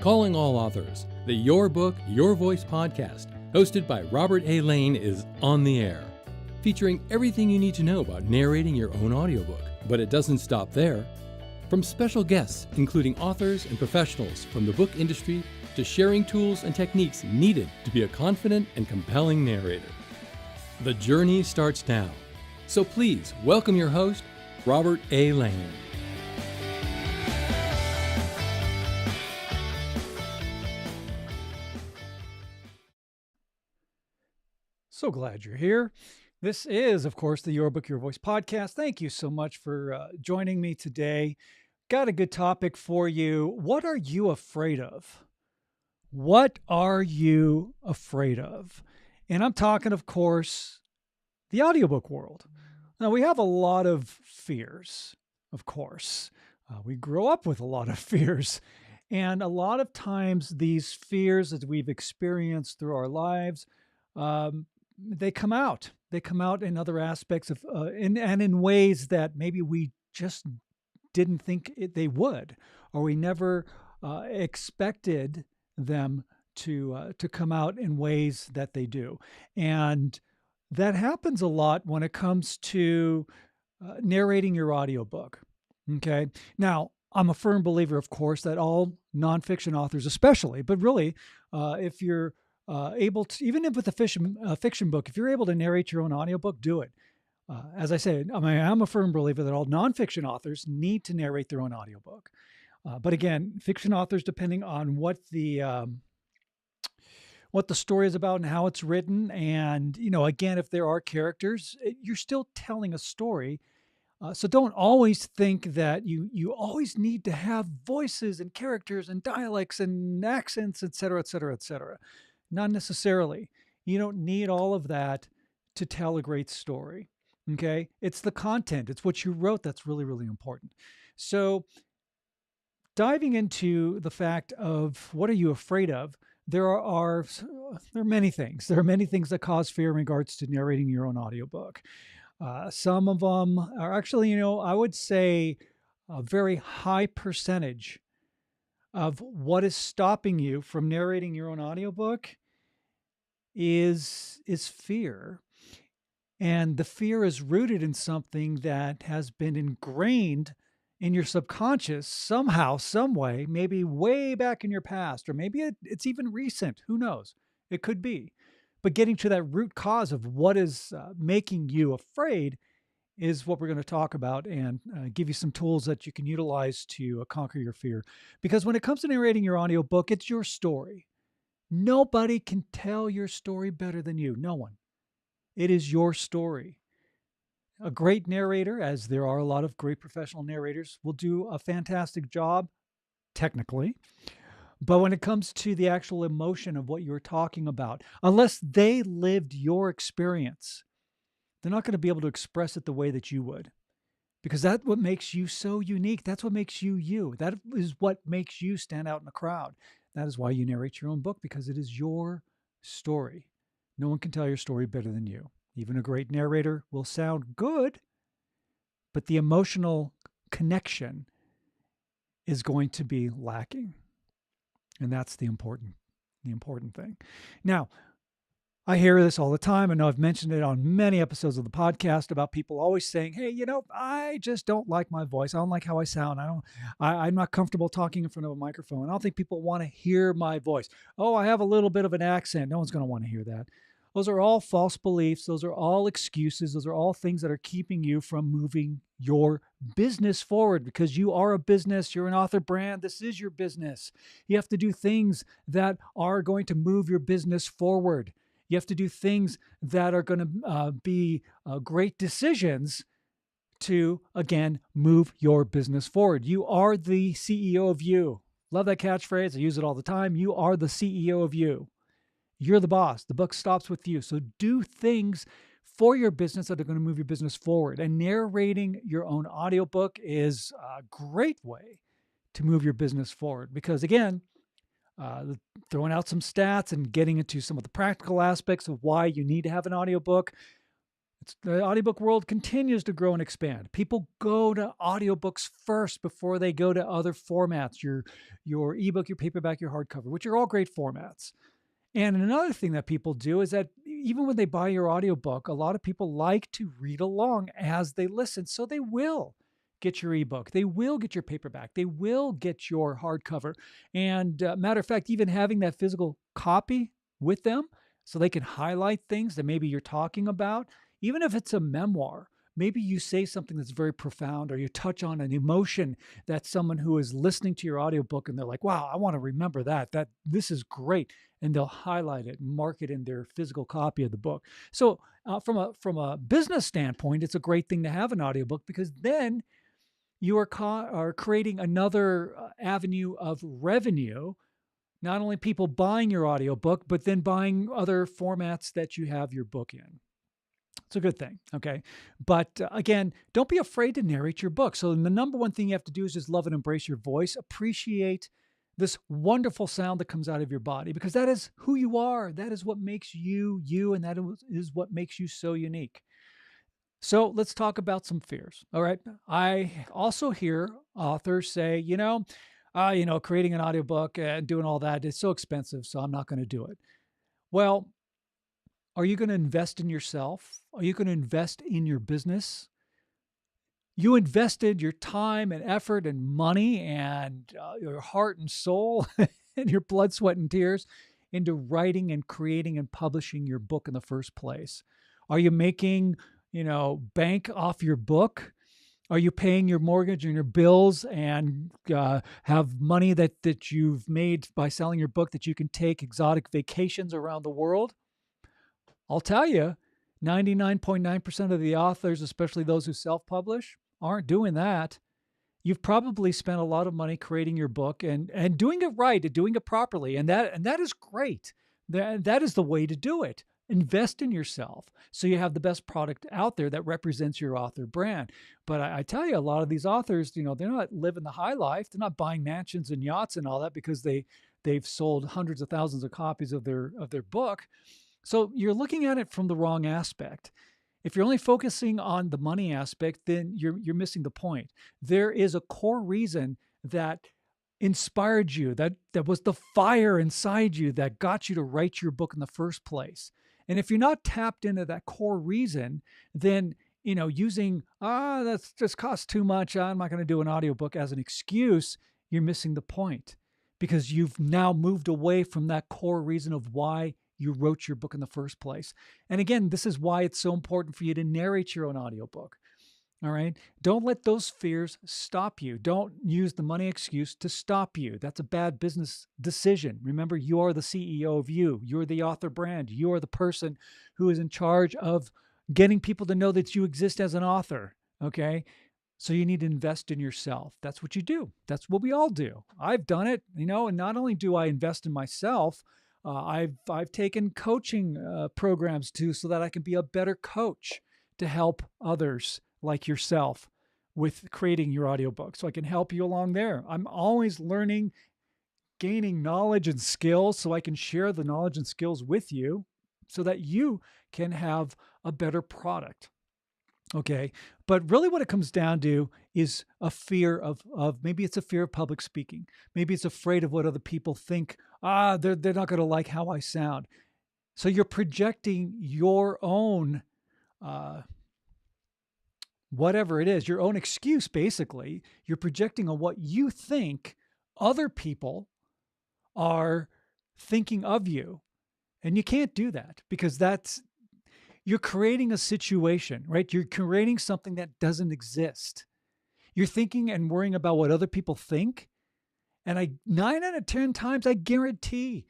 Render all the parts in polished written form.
Calling All Authors, the Your Book, Your Voice podcast, hosted by Robert A. Lane, is on the air, featuring everything you need to know about narrating your own audiobook. But it doesn't stop there. From special guests, including authors and professionals from the book industry, to sharing tools and techniques needed to be a confident and compelling narrator. The journey starts now. So please welcome your host, Robert A. Lane. So glad you're here. This is, of course, the Your Book, Your Voice podcast. Thank you so much for joining me today. Got a good topic for you. What are you afraid of? What are you afraid of? And I'm talking, of course, the audiobook world. Now, we have a lot of fears, of course. We grow up with a lot of fears. And a lot of times these fears that we've experienced through our lives, they come out. They come out in other aspects of, and in ways that maybe we just didn't think they would, or we never expected them to come out in ways that they do. And that happens a lot when it comes to narrating your audiobook. Okay. Now, I'm a firm believer, of course, that all nonfiction authors, especially, but really, if you're able to, even if with a fiction book, if you're able to narrate your own audiobook, do it. As I said, I'm a firm believer that all nonfiction authors need to narrate their own audiobook. But again, fiction authors, depending on what the story is about and how it's written, and again, if there are characters, you're still telling a story. So don't always think that you always need to have voices and characters and dialects and accents, et cetera, et cetera, et cetera. Not necessarily. You don't need all of that to tell a great story. Okay. It's the content. It's what you wrote that's really, really important. So diving into the fact of what are you afraid of, there are many things. There are many things that cause fear in regards to narrating your own audiobook. Some of them are actually, I would say a very high percentage of what is stopping you from narrating your own audiobook is fear. And the fear is rooted in something that has been ingrained in your subconscious somehow, some way, maybe way back in your past, or maybe it's even recent. Who knows? It could be. But getting to that root cause of what is making you afraid is what we're going to talk about, and give you some tools that you can utilize to conquer your fear. Because when it comes to narrating your audiobook, it's your story. Nobody can tell your story better than you. No one. It is your story. A great narrator, as there are a lot of great professional narrators, will do a fantastic job, technically. But when it comes to the actual emotion of what you're talking about, unless they lived your experience, they're not going to be able to express it the way that you would. Because that's what makes you so unique. That's what makes you you. That is what makes you stand out in a crowd. That is why you narrate your own book, because it is your story. No one can tell your story better than you. Even a great narrator will sound good, but the emotional connection is going to be lacking. And that's the important thing. Now, I hear this all the time. I know I've mentioned it on many episodes of the podcast about people always saying, hey, I just don't like my voice. I don't like how I sound. I'm not comfortable talking in front of a microphone. I don't think people want to hear my voice. Oh, I have a little bit of an accent. No one's going to want to hear that. Those are all false beliefs. Those are all excuses. Those are all things that are keeping you from moving your business forward, because you are a business. You're an author brand. This is your business. You have to do things that are going to move your business forward. You have to do things that are going to be great decisions to, again, move your business forward. You are the CEO of you. Love that catchphrase. I use it all the time. You are the CEO of you. You're the boss. The buck stops with you. So do things for your business that are going to move your business forward. And narrating your own audiobook is a great way to move your business forward. Because again, throwing out some stats and getting into some of the practical aspects of why you need to have an audiobook, The audiobook world continues to grow and expand. People go to audiobooks first before they go to other formats, your ebook, your paperback, your hardcover, which are all great formats. And another thing that people do is that even when they buy your audiobook, a lot of people like to read along as they listen. So they will get your ebook, they will get your paperback, they will get your hardcover. And matter of fact, even having that physical copy with them so they can highlight things that maybe you're talking about, even if it's a memoir. Maybe you say something that's very profound or you touch on an emotion that someone who is listening to your audiobook and they're like, wow, I want to remember that. This is great. And they'll highlight it, mark it in their physical copy of the book. So from a business standpoint, it's a great thing to have an audiobook because then you are creating another avenue of revenue, not only people buying your audiobook, but then buying other formats that you have your book in. It's a good thing, okay? But again, don't be afraid to narrate your book. So the number one thing you have to do is just love and embrace your voice. Appreciate this wonderful sound that comes out of your body because that is who you are. That is what makes you, you, and that is what makes you so unique. So let's talk about some fears, all right? I also hear authors say, creating an audiobook and doing all that is so expensive, so I'm not going to do it. Well, are you going to invest in yourself? Are you going to invest in your business? You invested your time and effort and money and your heart and soul and your blood, sweat, and tears into writing and creating and publishing your book in the first place. Are you making, bank off your book? Are you paying your mortgage and your bills and have money that you've made by selling your book that you can take exotic vacations around the world? I'll tell you, 99.9% of the authors, especially those who self-publish, aren't doing that. You've probably spent a lot of money creating your book and doing it right, and doing it properly, and that is great. That is the way to do it. Invest in yourself so you have the best product out there that represents your author brand. But I tell you, a lot of these authors, they're not living the high life. They're not buying mansions and yachts and all that because they've sold hundreds of thousands of copies of their book. So you're looking at it from the wrong aspect. If you're only focusing on the money aspect, then you're missing the point. There is a core reason that inspired you, that was the fire inside you that got you to write your book in the first place. And if you're not tapped into that core reason, then using that's just costs too much, I'm not going to do an audiobook as an excuse, you're missing the point because you've now moved away from that core reason of why you wrote your book in the first place. And again, this is why it's so important for you to narrate your own audiobook. All right. Don't let those fears stop you. Don't use the money excuse to stop you. That's a bad business decision. Remember, you are the CEO of you. You're the author brand. You are the person who is in charge of getting people to know that you exist as an author. Okay. So you need to invest in yourself. That's what you do. That's what we all do. I've done it, and not only do I invest in myself, I've taken coaching programs too, so that I can be a better coach to help others like yourself with creating your audiobook. So I can help you along there. I'm always learning, gaining knowledge and skills so I can share the knowledge and skills with you so that you can have a better product. Okay. But really what it comes down to is a fear of maybe it's a fear of public speaking. Maybe it's afraid of what other people think. They're not going to like how I sound. So you're projecting your own, whatever it is, your own excuse, basically. You're projecting on what you think other people are thinking of you. And you can't do that because you're creating a situation, right? You're creating something that doesn't exist. You're thinking and worrying about what other people think. And 9 out of 10 times, I guarantee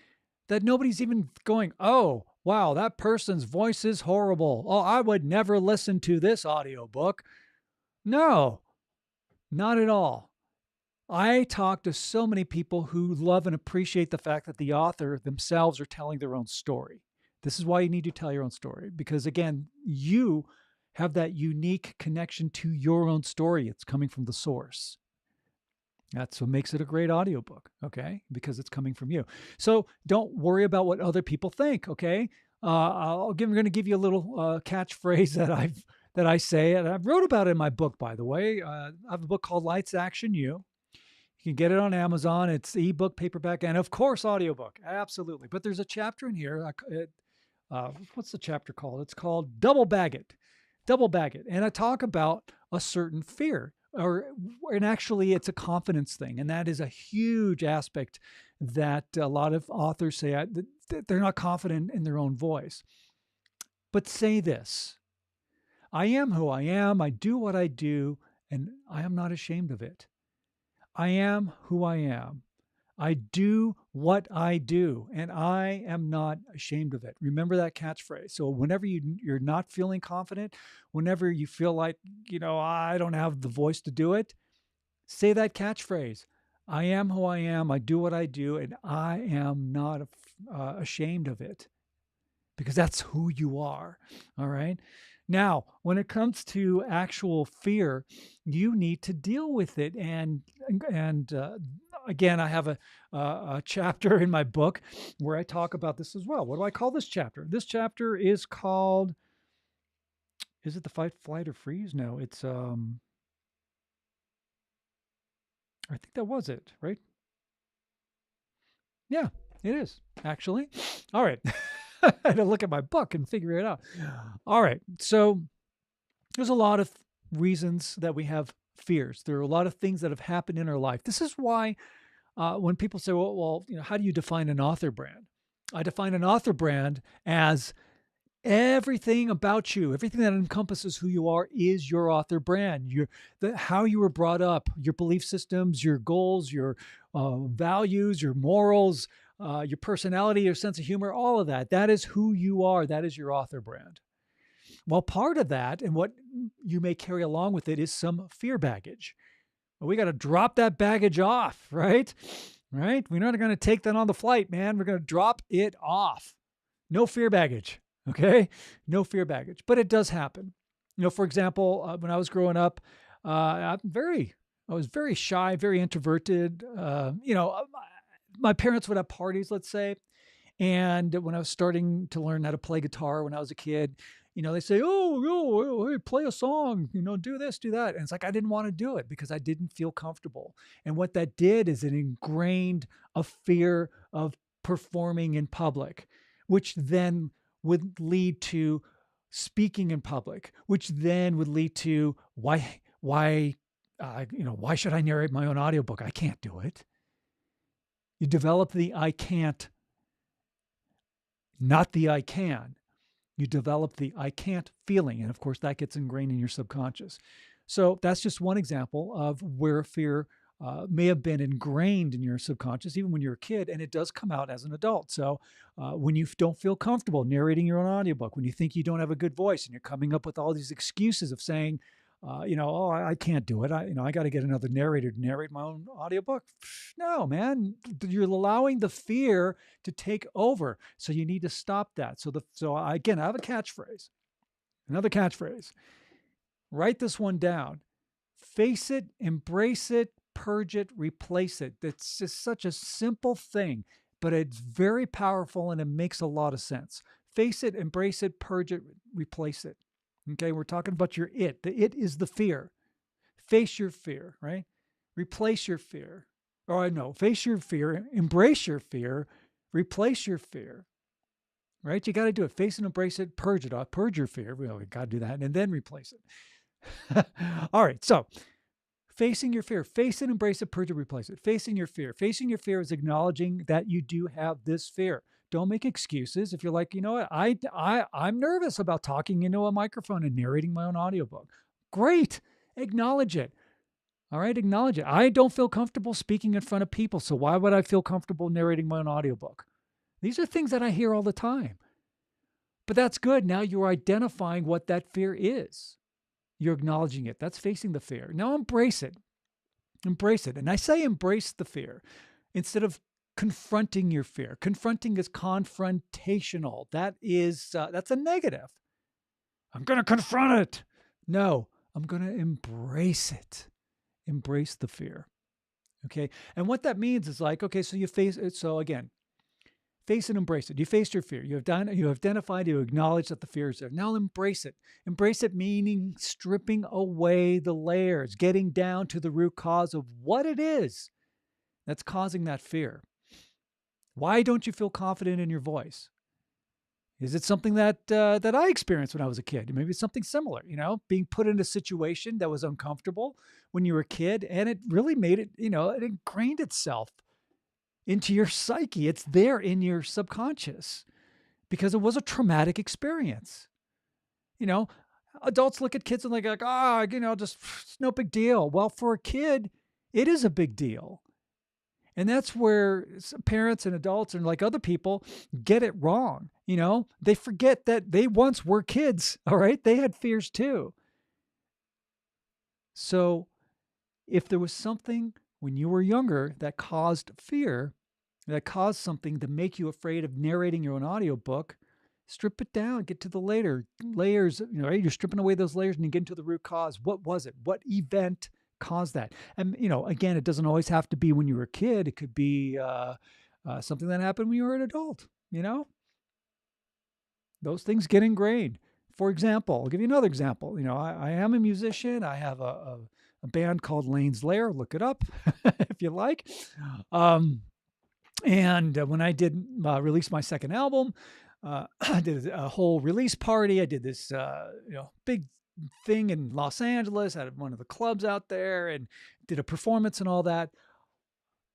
that nobody's even going, oh, wow, that person's voice is horrible. Oh, I would never listen to this audiobook. No, not at all. I talk to so many people who love and appreciate the fact that the author themselves are telling their own story. This is why you need to tell your own story, because again, you have that unique connection to your own story. It's coming from the source. That's what makes it a great audiobook, okay? Because it's coming from you. So don't worry about what other people think, okay? I'm going to give you a little catchphrase that I say, and I wrote about it in my book, by the way. I have a book called Lights Action You. You can get it on Amazon. It's ebook, paperback, and of course, audiobook. Absolutely. But there's a chapter in here. What's the chapter called? It's called Double Bag It. Double Bag It. And I talk about a certain fear, and actually it's a confidence thing. And that is a huge aspect that a lot of authors say that they're not confident in their own voice. But say this: I am who I am. I do what I do, and I am not ashamed of it. I am who I am. I do what I do, and I am not ashamed of it. Remember that catchphrase. So whenever you're not feeling confident, whenever you feel like, I don't have the voice to do it, say that catchphrase. I am who I am. I do what I do, and I am not ashamed of it, because that's who you are. All right. Now, when it comes to actual fear, you need to deal with it. And again, I have a chapter in my book where I talk about this as well. What do I call this chapter? This chapter is called, is it the fight, flight, or freeze? No, it's, I think that was it, right? Yeah, it is, actually. All right. I had to look at my book and figure it out. All right. So there's a lot of reasons that we have fears. There are a lot of things that have happened in our life. This is why when people say, well, how do you define an author brand? I define an author brand as everything about you, everything that encompasses who you are is your author brand. How you were brought up, your belief systems, your goals, your values, your morals, your personality, your sense of humor, all of that. That is who you are. That is your author brand. Well, part of that, and what you may carry along with it, is some fear baggage. Well, we got to drop that baggage off, right? Right? We're not going to take that on the flight, man. We're going to drop it off. No fear baggage. Okay? No fear baggage. But it does happen. For example, when I was growing up, I was very shy, very introverted. My parents would have parties, let's say. And when I was starting to learn how to play guitar when I was a kid, they say, hey, play a song, do this, do that. And it's like, I didn't want to do it because I didn't feel comfortable. And what that did is it ingrained a fear of performing in public, which then would lead to speaking in public, which then would lead to why should I narrate my own audiobook? I can't do it. You develop the I can't, not the I can. You develop the I can't feeling. And of course, that gets ingrained in your subconscious. So that's just one example of where fear may have been ingrained in your subconscious, even when you're a kid, and it does come out as an adult. So when you don't feel comfortable narrating your own audiobook, when you think you don't have a good voice and you're coming up with all these excuses of saying, I can't do it. I got to get another narrator to narrate my own audiobook. No, man, you're allowing the fear to take over. So you need to stop that. Again, I have a catchphrase, another catchphrase. Write this one down. Face it, embrace it, purge it, replace it. It's just such a simple thing, but it's very powerful and it makes a lot of sense. Face it, embrace it, purge it, replace it. Okay, we're talking about your it. The it is the fear. Face your fear, right? Replace your fear. Face your fear, embrace your fear, replace your fear, right? You got to do it. Face and embrace it, purge it off, purge your fear. We got to do that and then replace it. All right, so facing your fear, face it, embrace it, purge it, replace it. Facing your fear. Facing your fear is acknowledging that you do have this fear. Don't make excuses. If you're like, I'm nervous about talking into a microphone and narrating my own audiobook. Great. Acknowledge it. All right. Acknowledge it. I don't feel comfortable speaking in front of people. So why would I feel comfortable narrating my own audiobook? These are things that I hear all the time. But that's good. Now you're identifying what that fear is. You're acknowledging it. That's facing the fear. Now embrace it. Embrace it. And I say embrace the fear instead of confronting your fear. Confronting is confrontational. That's a negative. I'm going to confront it. No, I'm going to embrace it. Embrace the fear. Okay. And what that means is like, okay, so you face it. So again, Face and embrace it. You faced your fear. You identified, you acknowledge that the fear is there. Now embrace it. Embrace it meaning stripping away the layers, getting down to the root cause of what it is that's causing that fear. Why don't you feel confident in your voice? Is it something that I experienced when I was a kid? Maybe it's something similar, being put in a situation that was uncomfortable when you were a kid, and it really made it, it ingrained itself into your psyche. It's there in your subconscious because it was a traumatic experience. Adults look at kids and they're like, just it's no big deal. Well, for a kid, it is a big deal. And that's where parents and adults and like other people get it wrong. They forget that they once were kids. All right. They had fears too. So if there was something when you were younger that caused fear, that caused something to make you afraid of narrating your own audiobook, strip it down, get to the layers, right? You're stripping away those layers and you get into the root cause. What was it? What event caused that? And, again, it doesn't always have to be when you were a kid. It could be something that happened when you were an adult, Those things get ingrained. For example, I'll give you another example. I am a musician. I have a band called Lane's Lair. Look it up if you like. And when I did release my second album, I did a whole release party. I did this, big thing in Los Angeles at one of the clubs out there and did a performance and all that.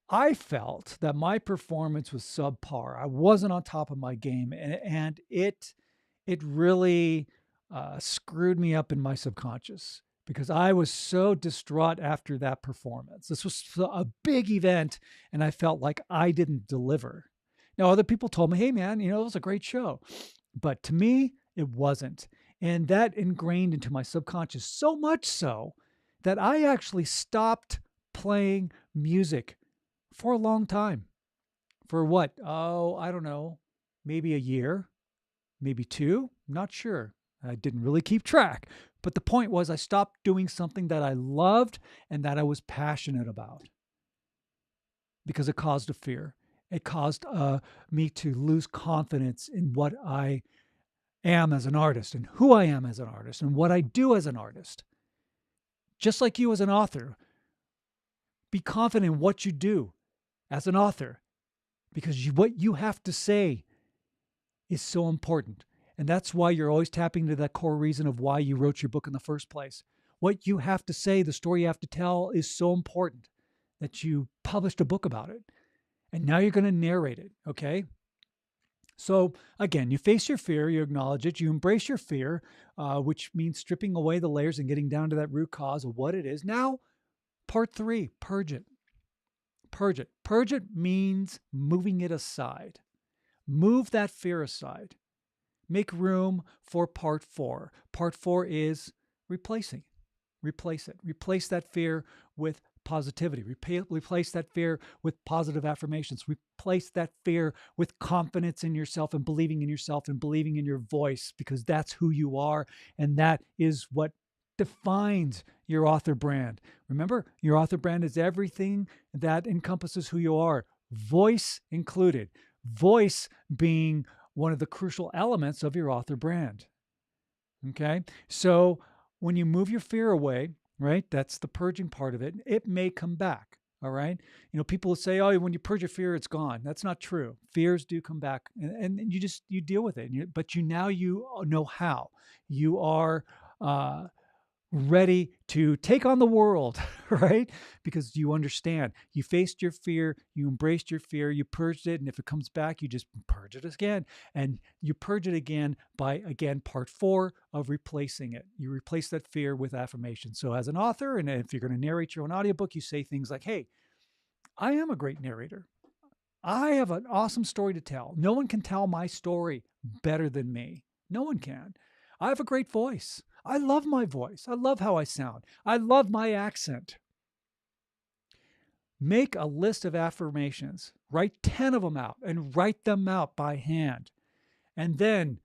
I felt that my performance was subpar. I wasn't on top of my game, and it really screwed me up in my subconscious because I was so distraught after that performance. This was a big event, and I felt like I didn't deliver. Now, other people told me, hey, man, it was a great show. But to me, it wasn't. And that ingrained into my subconscious so much so that I actually stopped playing music for a long time. For what? Oh, I don't know, maybe a year, maybe 2, I'm not sure. I didn't really keep track. But the point was I stopped doing something that I loved and that I was passionate about because it caused a fear. It caused me to lose confidence in what I am as an artist and who I am as an artist and what I do as an artist. Just like you as an author, be confident in what you do as an author because what you have to say is so important. And that's why you're always tapping into that core reason of why you wrote your book in the first place. What you have to say, the story you have to tell is so important that you published a book about it. And now you're going to narrate it, okay? So again, you face your fear, you acknowledge it, you embrace your fear, which means stripping away the layers and getting down to that root cause of what it is. Now, part 3, purge it. Purge it. Purge it means moving it aside. Move that fear aside. Make room for part 4. Part 4 is replacing. Replace it. Replace that fear with positivity. Replace that fear with positive affirmations. Replace that fear with confidence in yourself and believing in yourself and believing in your voice because that's who you are and that is what defines your author brand. Remember, your author brand is everything that encompasses who you are, voice included. Voice being one of the crucial elements of your author brand. Okay? So when you move your fear away, right? That's the purging part of it. It may come back. All right. People will say, oh, when you purge your fear, it's gone. That's not true. Fears do come back and you deal with it. But now you know how. You are ready to take on the world, right? Because you understand. You faced your fear, you embraced your fear, you purged it, and if it comes back, you just purge it again. And you purge it again by, again, part 4 of replacing it. You replace that fear with affirmation. So as an author, and if you're going to narrate your own audiobook, you say things like, hey, I am a great narrator. I have an awesome story to tell. No one can tell my story better than me. No one can. I have a great voice. I love my voice. I love how I sound. I love my accent. Make a list of affirmations. Write 10 of them out and write them out by hand. And then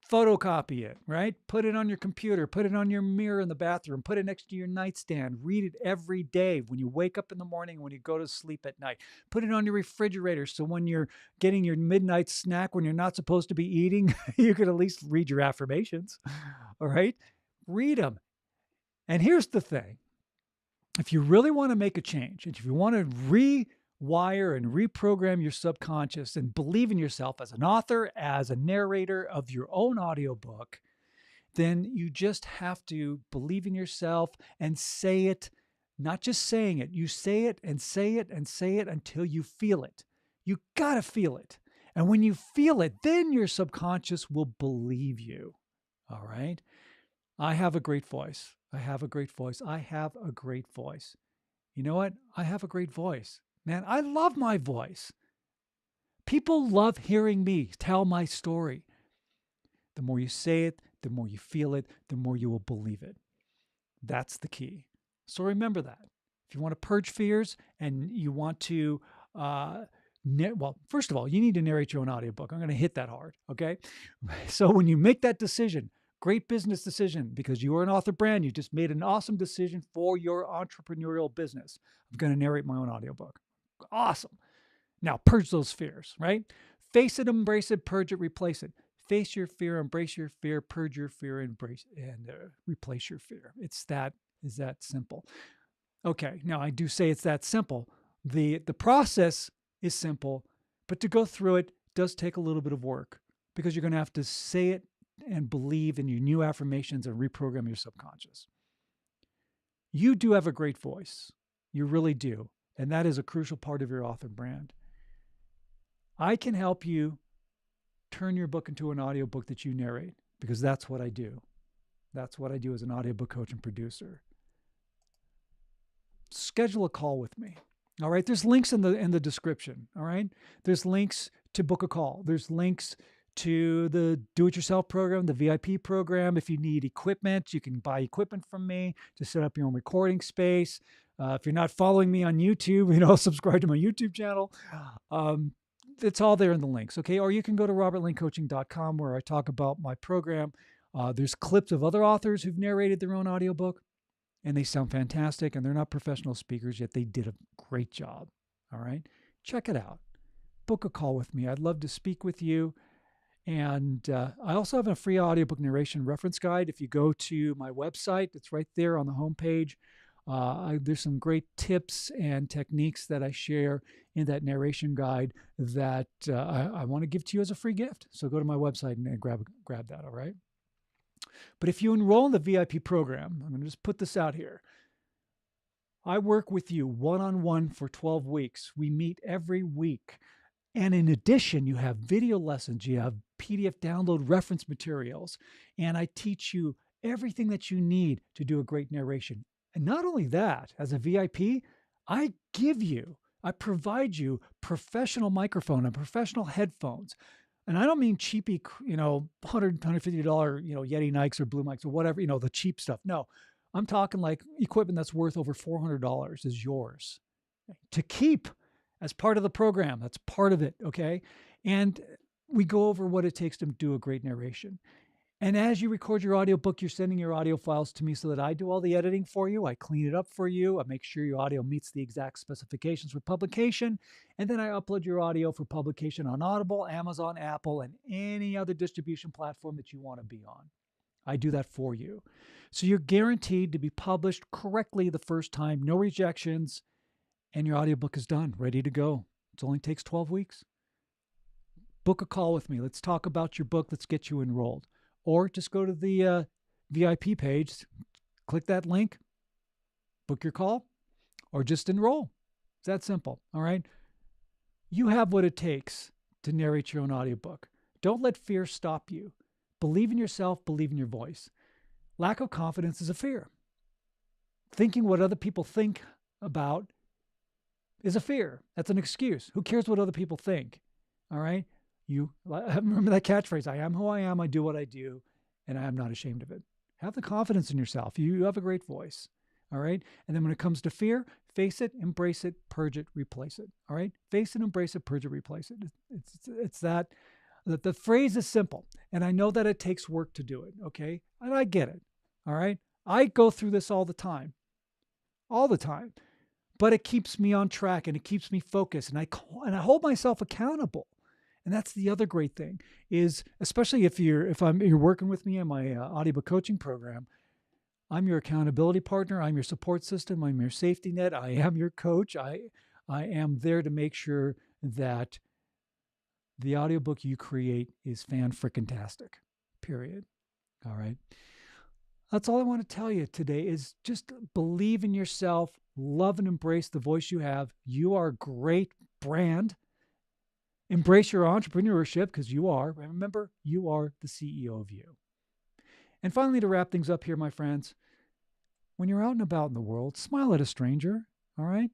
photocopy it, right? Put it on your computer, put it on your mirror in the bathroom, put it next to your nightstand, read it every day when you wake up in the morning, when you go to sleep at night. Put it on your refrigerator so when you're getting your midnight snack when you're not supposed to be eating, you can at least read your affirmations, all right? Read them. And here's the thing. If you really want to make a change, and if you want to rewire and reprogram your subconscious and believe in yourself as an author, as a narrator of your own audiobook, then you just have to believe in yourself and say it, not just saying it. You say it and say it and say it until you feel it. You got to feel it. And when you feel it, then your subconscious will believe you. All right? I have a great voice. I have a great voice. I have a great voice. You know what? I have a great voice. Man, I love my voice. People love hearing me tell my story. The more you say it, the more you feel it, the more you will believe it. That's the key. So remember that. If you want to purge fears and you want to, well, first of all, you need to narrate your own audiobook. I'm going to hit that hard, okay? So when you make that decision, great business decision, because you are an author brand, you just made an awesome decision for your entrepreneurial business. I'm going to narrate my own audiobook. Awesome. Now, purge those fears, right? Face it, embrace it, purge it, replace it. Face your fear, embrace your fear, purge your fear, embrace and replace your fear. Is that simple? Okay, now I do say it's that simple. The process is simple, but to go through it does take a little bit of work because you're going to have to say it and believe in your new affirmations and reprogram your subconscious. You do have a great voice. You really do. And that is a crucial part of your author brand. I can help you turn your book into an audiobook that you narrate because that's what I do. That's what I do as an audiobook coach and producer. Schedule a call with me. All right. There's links in the description. All right. There's links to book a call. There's links to the do-it-yourself program, the VIP program. If you need equipment, you can buy equipment from me to set up your own recording space. If you're not following me on YouTube, subscribe to my YouTube channel. It's all there in the links, okay? Or you can go to robertlanecoaching.com where I talk about my program. There's clips of other authors who've narrated their own audiobook, and they sound fantastic, and they're not professional speakers, yet they did a great job, all right? Check it out. Book a call with me. I'd love to speak with you. And I also have a free audiobook narration reference guide. If you go to my website, it's right there on the homepage. There's some great tips and techniques that I share in that narration guide that I want to give to you as a free gift. So go to my website and grab that, all right? But if you enroll in the VIP program, I'm going to just put this out here. I work with you one-on-one for 12 weeks. We meet every week. And in addition, you have video lessons, you have PDF download reference materials, and I teach you everything that you need to do a great narration. And not only that, as a VIP, I provide you professional microphone and professional headphones. And I don't mean cheapy, $100, $150, Yeti mics or Blue mics or whatever, the cheap stuff. No, I'm talking like equipment that's worth over $400 is yours to keep as part of the program. That's part of it, okay? And we go over what it takes to do a great narration. And as you record your audiobook, you're sending your audio files to me so that I do all the editing for you. I clean it up for you. I make sure your audio meets the exact specifications for publication. And then I upload your audio for publication on Audible, Amazon, Apple, and any other distribution platform that you want to be on. I do that for you. So you're guaranteed to be published correctly the first time, no rejections, and your audiobook is done, ready to go. It only takes 12 weeks. Book a call with me. Let's talk about your book. Let's get you enrolled. Or just go to the VIP page, click that link, book your call, or just enroll. It's that simple, all right? You have what it takes to narrate your own audiobook. Don't let fear stop you. Believe in yourself, believe in your voice. Lack of confidence is a fear. Thinking what other people think about is a fear. That's an excuse. Who cares what other people think? All right? You remember that catchphrase, I am who I am, I do what I do, and I am not ashamed of it. Have the confidence in yourself. You have a great voice. All right? And then when it comes to fear, face it, embrace it, purge it, replace it. All right? Face it, embrace it, purge it, replace it. It's that The phrase is simple, and I know that it takes work to do it, okay? And I get it, all right? I go through this all the time, but it keeps me on track and it keeps me focused, and I hold myself accountable. And that's the other great thing is, especially if you're working with me in my audiobook coaching program, I'm your accountability partner. I'm your support system. I'm your safety net. I am your coach. I am there to make sure that the audiobook you create is fan-frickin-tastic, period. All right. That's all I want to tell you today is just believe in yourself, love and embrace the voice you have. You are a great brand. Embrace your entrepreneurship because you are. Remember, you are the CEO of you. And finally, to wrap things up here, my friends, when you're out and about in the world, smile at a stranger, all right?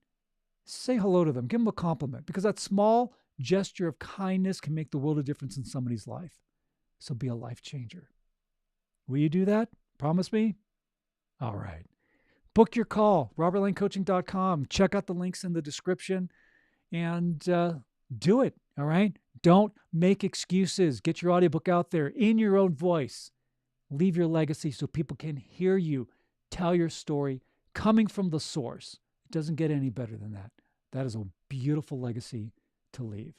Say hello to them. Give them a compliment because that small gesture of kindness can make the world a difference in somebody's life. So be a life changer. Will you do that? Promise me? All right. Book your call, robertlanecoaching.com. Check out the links in the description and do it, all right? Don't make excuses. Get your audiobook out there in your own voice. Leave your legacy so people can hear you tell your story coming from the source. It doesn't get any better than that. That is a beautiful legacy to leave.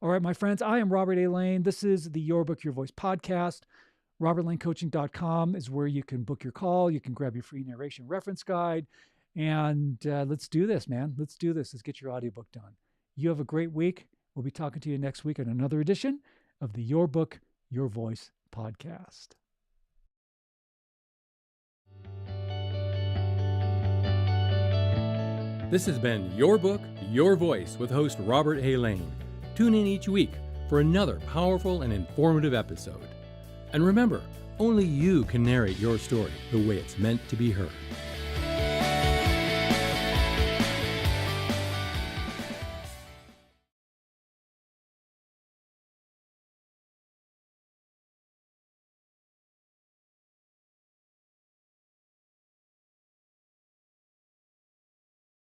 All right, my friends, I am Robert A. Lane. This is the Your Book, Your Voice podcast. robertlanecoaching.com is where you can book your call. You can grab your free narration reference guide. And let's do this, man. Let's do this. Let's get your audiobook done. You have a great week. We'll be talking to you next week on another edition of the Your Book, Your Voice podcast. This has been Your Book, Your Voice with host Robert A. Lane. Tune in each week for another powerful and informative episode. And remember, only you can narrate your story the way it's meant to be heard.